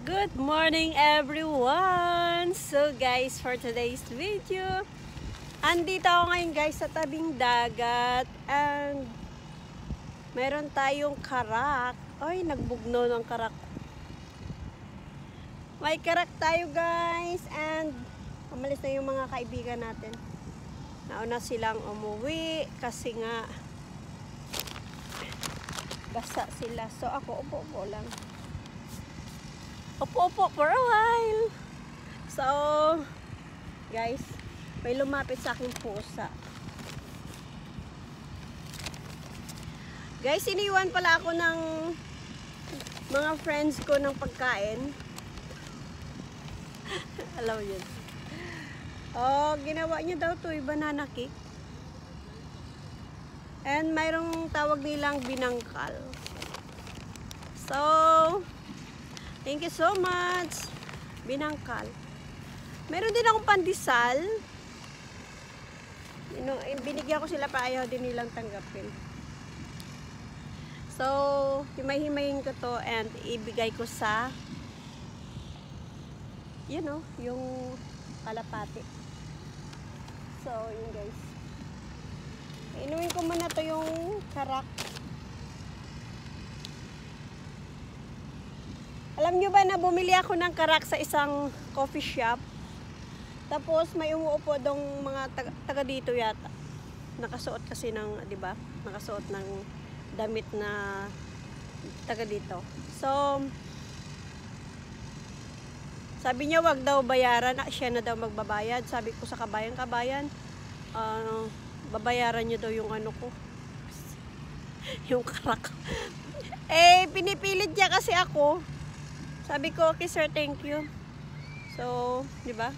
Good morning everyone! So guys, for today's video, andito ako ngayon guys sa tabing dagat and meron tayong karak. Ay, nagbugno ng karak. May karak tayo guys and umalis na yung mga kaibigan natin. Nauna silang umuwi kasi nga basa sila. So ako upo-upo lang. Upo-upo for a while. So, guys, may lumapit sa aking pusa. Guys, iniwan pala ako ng mga friends ko ng pagkain. Alam yun. Oh, ginawa niya daw to banana cake. And mayroong tawag nilang binangkal. So, thank you so much. Binangkal. Meron din akong pandesal. Binigyan ko sila pa, ayaw din nilang tanggapin. So, himay-himayin ko to and ibigay ko sa yung kalapati. So, yun guys. Inumin ko muna to yung karak. Alam nyo ba na bumili ako ng karak sa isang coffee shop? Tapos may umuupo dong mga taga dito yata. Nakasuot kasi ng, 'di ba? Nakasuot ng damit na taga dito. So sabi niya wag daw bayaran, siya na daw magbabayad. Sabi ko sa kabayan, babayaran niyo daw yung ano ko. Yung karak. Pinipilit niya kasi ako. Sabi ko, okay sir, thank you. So, di ba?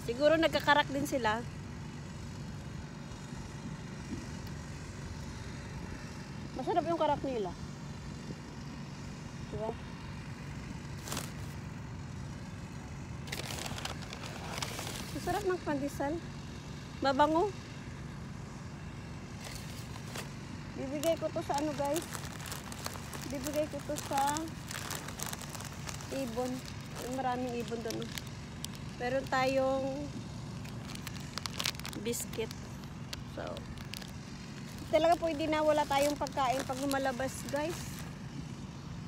Siguro nagkakarak din sila. Masarap yung karak nila. Di ba? Masarap ng pandesal. Mabango. Bibigay ko to sa ano guys. Bibigay ko to sa ibon. Maraming ibon doon. Meron tayong biscuit. So, talaga po hindi na wala tayong pagkain pag lumalabas guys.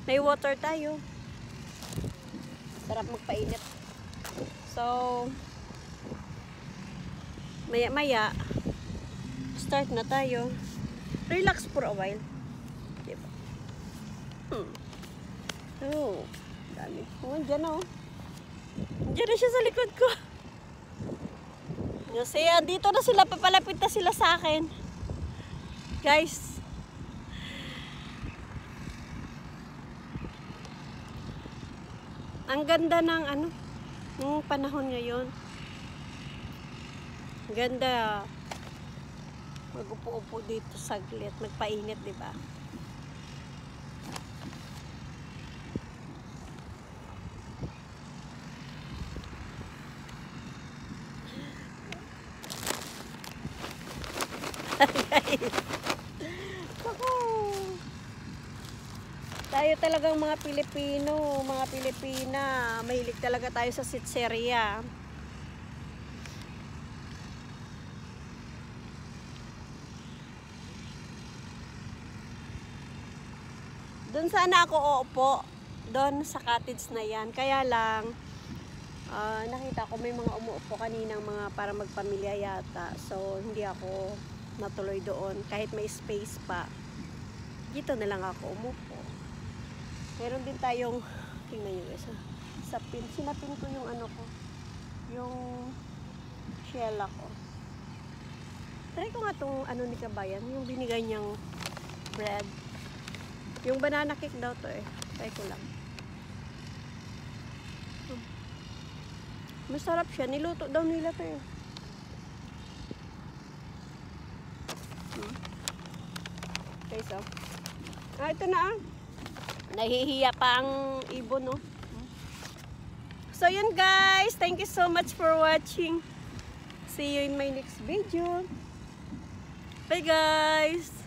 May water tayo. Sarap magpainit. So, maya-maya, start na tayo. Relax for a while. Diba? Oh, dami. Oh, dyan oh. Dyan na siya sa likod ko. Kasi dito na sila, papalapit na sila sa akin. Guys. Ang ganda ng ng panahon ngayon. Ganda. Mag-upo-upo dito saglit, magpainit, di ba? Tayo talagang mga Pilipino, mga Pilipina, mahilig talaga tayo sa sitseria. Doon sana ako uupo, doon sa cottage na yan. Kaya lang, nakita ko may mga umuupo kaninang mga para magpamilya yata. So, hindi ako natuloy doon. Kahit may space pa, dito na lang ako umupo. Meron din tayong, tingnan nyo guys, sinapin ko yung ano ko, yung shella ko. Try ko nga itong ano ni Kabayan, yung binigay niyang bread. Yung banana cake daw to eh. Try ko lang. Masarap siya. Niluto daw nila to eh. Okay, so. Ito na ah. Nahihiya pa ang ibon, no? So, yun guys. Thank you so much for watching. See you in my next video. Bye guys!